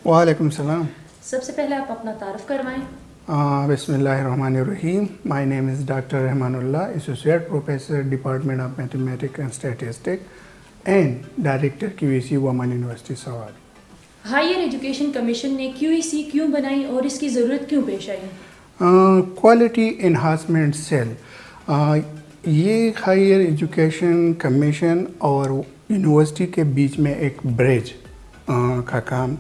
وعلیکم السلام. سب سے پہلے آپ اپنا تعارف کروائیں. بسم اللہ الرحمن الرحیم. My name is doctor Rahman Ullah, associate professor department of mathematics and statistics and director QEC women university Swabi. Higher education commission نے QEC کیوں بنائی اور اس کی ضرورت کیوں پیش آئی؟ Quality enhancement cell. یہ ہائر ایجوکیشن کمیشن اور یونیورسٹی کے بیچ میں ایک برج کا کام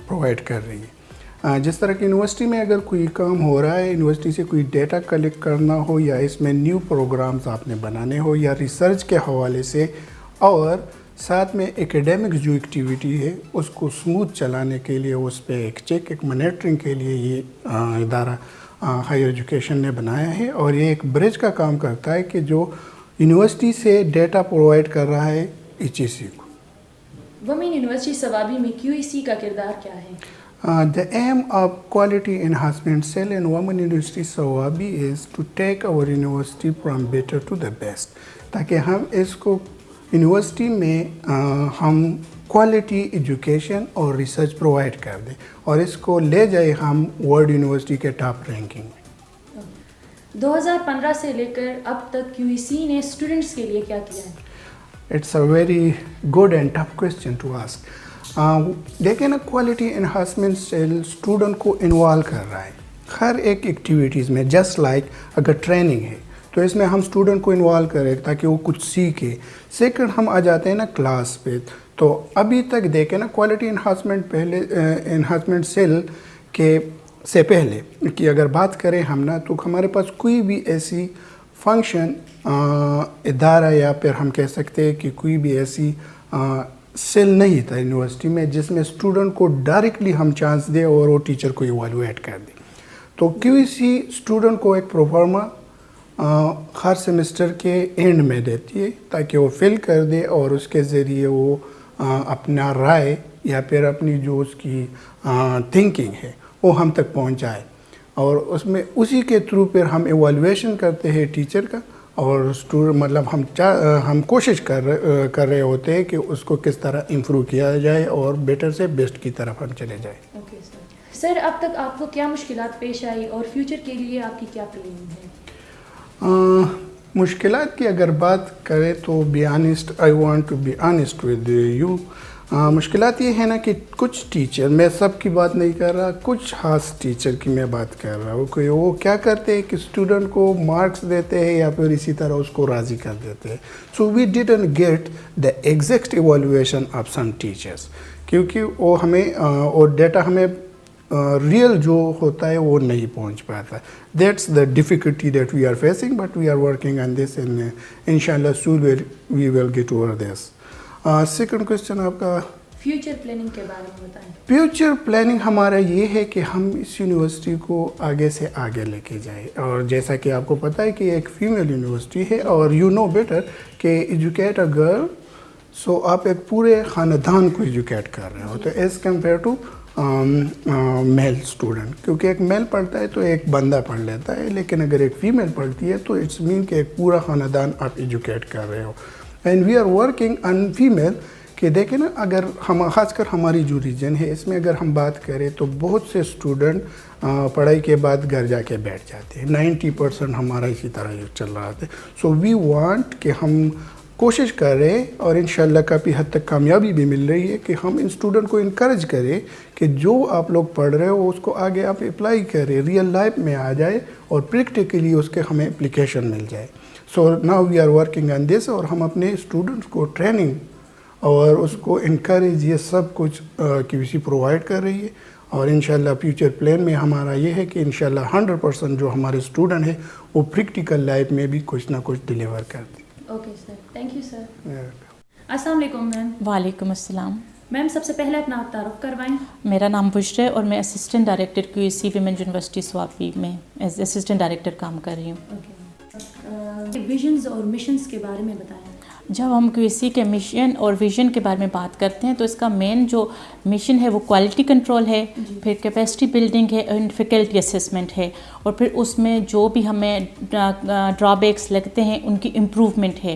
پرووائڈ کر رہی ہے. جس طرح کہ یونیورسٹی میں اگر کوئی کام ہو رہا ہے, یونیورسٹی سے کوئی ڈیٹا کلیکٹ کرنا ہو یا اس میں نیو پروگرامز آپ نے بنانے ہو یا ریسرچ کے حوالے سے, اور ساتھ میں ایکیڈیمک جو ایکٹیویٹی ہے اس کو سموتھ چلانے کے لیے اس پہ ایک چیک, ایک مانیٹرنگ کے لیے یہ ادارہ ہائر ایجوکیشن نے بنایا ہے. اور یہ ایک برج کا کام کرتا ہے کہ جو یونیورسٹی سے ڈیٹا پرووائڈ کر رہا ہے HEC کو. وومن یونیورسٹی سوابی میں QEC کا کردار کیا ہے؟ The aim of Quality Enhancement Cell in Women University Sawabi is to take our university from better to the best. تاکہ ہم اس کو یونیورسٹی میں ہم کوالٹی ایجوکیشن اور ریسرچ پرووائڈ کر دیں اور اس کو لے جائے ہم ورلڈ یونیورسٹی کے ٹاپ رینکنگ میں. 2015 سے لے کر اب تک QEC نے اسٹوڈنٹس کے لیے کیا کیا ہے؟ It's a very good and tough question to ask. دیکھیں نا, کوالٹی انہانسمنٹ سیل اسٹوڈنٹ کو انوالو کر رہا ہے ہر ایک ایکٹیویٹیز میں. جسٹ لائک اگر ٹریننگ ہے تو اس میں ہم اسٹوڈنٹ کو انوالو کریں تاکہ وہ کچھ سیکھے. سیکنڈ ہم آ جاتے ہیں نا کلاس پہ, تو ابھی تک دیکھیں نا کوالٹی انہانسمنٹ سیل کے سے پہلے کہ اگر بات کریں ہم نا, تو ہمارے پاس کوئی بھی ایسی فنکشن ادارہ یا پھر ہم کہہ سکتے ہیں کہ کوئی بھی ایسی سیل نہیں تھا یونیورسٹی میں جس میں اسٹوڈنٹ کو ڈائریکٹلی ہم چانس دیں اور وہ ٹیچر کو ایوالویٹ کر دیں. تو QEC اسٹوڈنٹ کو ایک پروفارما ہر سیمسٹر کے اینڈ میں دیتی ہے تاکہ وہ فل کر دے اور اس کے ذریعے وہ اپنا رائے یا پھر اپنی جو اس کی تھنکنگ ہے وہ ہم تک پہنچائے. اور اس میں اسی کے تھرو پھر ہم ایوالویشن کرتے ہیں ٹیچر کا, اور مطلب ہم کوشش کر رہے ہوتے ہیں کہ اس کو کس طرح امپروو کیا جائے اور بیٹر سے بیسٹ کی طرف ہم چلے جائیں. اوکے سر, اب تک آپ کو کیا مشکلات پیش آئی اور فیوچر کے لیے آپ کی کیا پلاننگ ہے؟ مشکلات کی اگر بات کریں تو be honest, I want to be honest with you. مشکلات یہ ہے نا کہ کچھ ٹیچر, میں سب کی بات نہیں کر رہا, کچھ خاص ٹیچر کی میں بات کر رہا ہوں کہ وہ کیا کرتے ہیں کہ اسٹوڈنٹ کو مارکس دیتے ہیں یا پھر اسی طرح اس کو راضی کر دیتے ہیں. So we didn't get the exact evaluation of some teachers, کیونکہ وہ ہمیں اور ڈیٹا ہمیں ریئل جو ہوتا ہے وہ نہیں پہنچ پاتا. That's the difficulty that we are facing, but we are working on this and ان شاء اللہ soon we will get over this. Second question آپ کا فیوچر پلاننگ کے بارے میں بتائیں. فیوچر پلاننگ ہمارا یہ ہے کہ ہم اس یونیورسٹی کو آگے سے آگے لے کے جائیں, اور جیسا کہ آپ کو پتہ ہے کہ ایک فیمیل یونیورسٹی ہے اور یو نو بیٹر کہ ایجوکیٹ اے گرل, سو آپ ایک پورے خاندان کو ایجوکیٹ کر رہے ہو تو as compare to male student, کیونکہ ایک میل پڑھتا ہے تو ایک بندہ پڑھ لیتا ہے, لیکن اگر ایک فیمیل پڑھتی ہے تو اٹس مین کہ ایک پورا خاندان آپ ایجوکیٹ کر رہے ہو. And we are working on female کہ دیکھیں نا, اگر ہم خاص کر ہماری جو ریجن ہے اس میں اگر ہم بات کریں تو بہت سے اسٹوڈنٹ پڑھائی کے بعد گھر جا کے بیٹھ جاتے ہیں. 90% ہمارا اسی طرح چل رہا تھا. سو وی وانٹ کہ ہم کوشش کر رہے ہیں اور انشاءاللہ کافی حد تک کامیابی بھی مل رہی ہے کہ ہم ان اسٹوڈنٹ کو انکریج کریں کہ جو آپ لوگ پڑھ رہے ہو اس کو آگے آپ اپلائی کریں, ریئل لائف میں آ جائے اور پریکٹیکلی اس کے ہمیں اپلیکیشن مل جائے. So now we are working on this, اور ہم اپنے اسٹوڈنٹس کو ٹریننگ اور اس کو انکریج یہ سب کچھ QEC پرووائڈ کر رہی ہے. اور انشاءاللہ فیوچر پلان میں ہمارا یہ ہے کہ انشاءاللہ 100% جو ہمارے اسٹوڈنٹ ہیں وہ پریکٹیکل لائف میں بھی کچھ نہ کچھ ڈیلیور کر دیں. Okay sir, thank you sir. السلام علیکم میم. وعلیکم السلام. میم سب سے پہلے اپنا آپ تعارف کروائیں. میرا نام بشرا ہے اور میں assistant director QEC women university Swabi میں ایز اسسٹنٹ ڈائریکٹر کام کر رہی ہوں. ویژنز اور مشنز کے بارے میں بتائیں. جب ہم QEC کے مشن اور ویژن کے بارے میں بات کرتے ہیں تو اس کا مین جو مشن ہے وہ کوالٹی کنٹرول ہے, پھر کیپیسٹی بلڈنگ ہے اینڈ فیکلٹی اسسمنٹ ہے, اور پھر اس میں جو بھی ہمیں ڈرا بیکس لگتے ہیں ان کی امپروومنٹ ہے.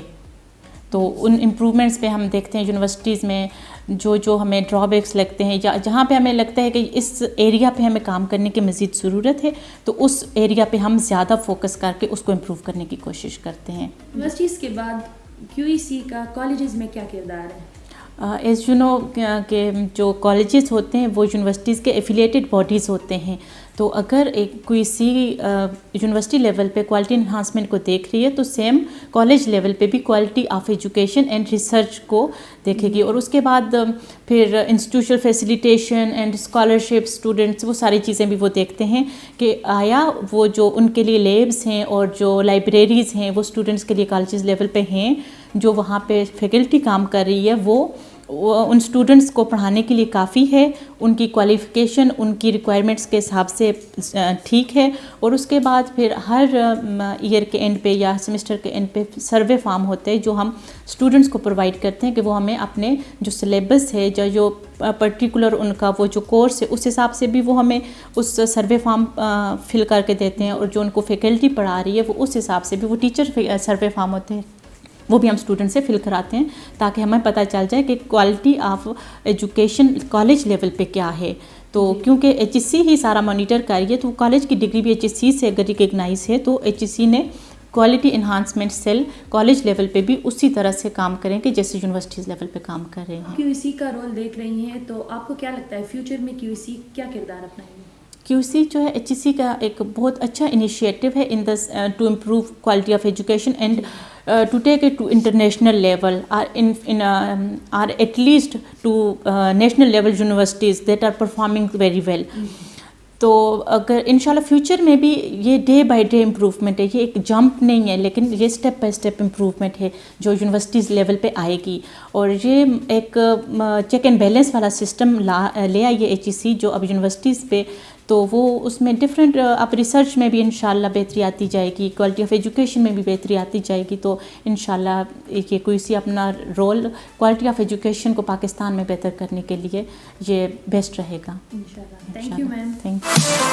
تو ان امپرومنٹس پہ ہم دیکھتے ہیں یونیورسٹیز میں جو ہمیں ڈرا بیکس لگتے ہیں یا جہاں پہ ہمیں لگتا ہے کہ اس ایریا پہ ہمیں کام کرنے کی مزید ضرورت ہے تو اس ایریا پہ ہم زیادہ فوکس کر کے اس کو امپروو کرنے کی کوشش کرتے ہیں. یونیورسٹیز کے بعد QEC کا کالجز میں کیا کردار ہے؟ ایز یو نو کہ جو کالجز ہوتے ہیں وہ یونیورسٹیز کے ایفیلیٹڈ باڈیز ہوتے ہیں. تو اگر ایک کوئی یونیورسٹی لیول پہ کوالٹی انہانسمنٹ کو دیکھ رہی ہے تو سیم کالج لیول پہ بھی quality of education and research کو دیکھے گی. اور اس کے بعد پھر institutional facilitation and scholarship students وہ ساری چیزیں بھی وہ دیکھتے ہیں کہ آیا وہ جو ان کے لیے لیبس ہیں اور جو لائبریریز ہیں وہ اسٹوڈنٹس کے لیے کالجز لیول پہ ہیں, جو وہاں پہ فیکلٹی کام کر رہی ہے وہ ان اسٹوڈنٹس کو پڑھانے کے لیے کافی ہے, ان کی کوالیفیکیشن ان کی ریکوائرمنٹس کے حساب سے ٹھیک ہے. اور اس کے بعد پھر ہر ایئر کے اینڈ پہ یا سیمسٹر کے اینڈ پہ سروے فارم ہوتے ہیں جو ہم اسٹوڈنٹس کو پرووائڈ کرتے ہیں کہ وہ ہمیں اپنے جو سلیبس ہے جو پرٹیکولر ان کا وہ جو کورس ہے اس حساب سے بھی وہ ہمیں اس سروے فارم فل کر کے دیتے ہیں. اور جو ان کو فیکلٹی پڑھا رہی ہے وہ اس حساب سے بھی وہ ٹیچر سروے فارم ہوتے ہیں وہ بھی ہم اسٹوڈنٹ سے فل کراتے ہیں تاکہ ہمیں پتہ چل جائے کہ quality of education college level پہ کیا ہے. تو کیونکہ HEC ہی سارا مانیٹر کر رہی ہے تو کالج کی ڈگری بھی HEC سے اگر ریکگنائز ہے تو HEC نے quality enhancement cell college level پہ بھی اسی طرح سے کام کریں کہ جیسے یونیورسٹیز لیول پہ کام کر رہے ہیں. QEC کا رول دیکھ رہی ہیں تو آپ کو کیا لگتا ہے فیوچر میں QEC کیا کردار اپنائیں گے؟ QEC جو ہے HEC کا ایک بہت اچھا انیشیٹو ہے in to improve quality of education and to take it to international level or at least to national level universities that are performing very well. تو اگر انشاءاللہ فیوچر میں بھی یہ ڈے بائی ڈے امپروومنٹ ہے, یہ ایک جمپ نہیں ہے لیکن یہ اسٹیپ بائی اسٹیپ امپروومنٹ ہے جو یونیورسٹیز لیول پہ آئے گی. اور یہ ایک چیک اینڈ بیلنس والا سسٹم لے آئی ہے HEC جو اب یونیورسٹیز پہ, تو وہ اس میں ڈفرینٹ اب ریسرچ میں بھی انشاءاللہ بہتری آتی جائے گی, کوالٹی آف ایجوکیشن میں بھی بہتری آتی جائے گی. تو انشاءاللہ یہ QEC اپنا رول کوالٹی آف ایجوکیشن کو پاکستان میں بہتر کرنے کے لیے یہ بیسٹ رہے گا. انشاءاللہ. Thank you ma'am. Thank you.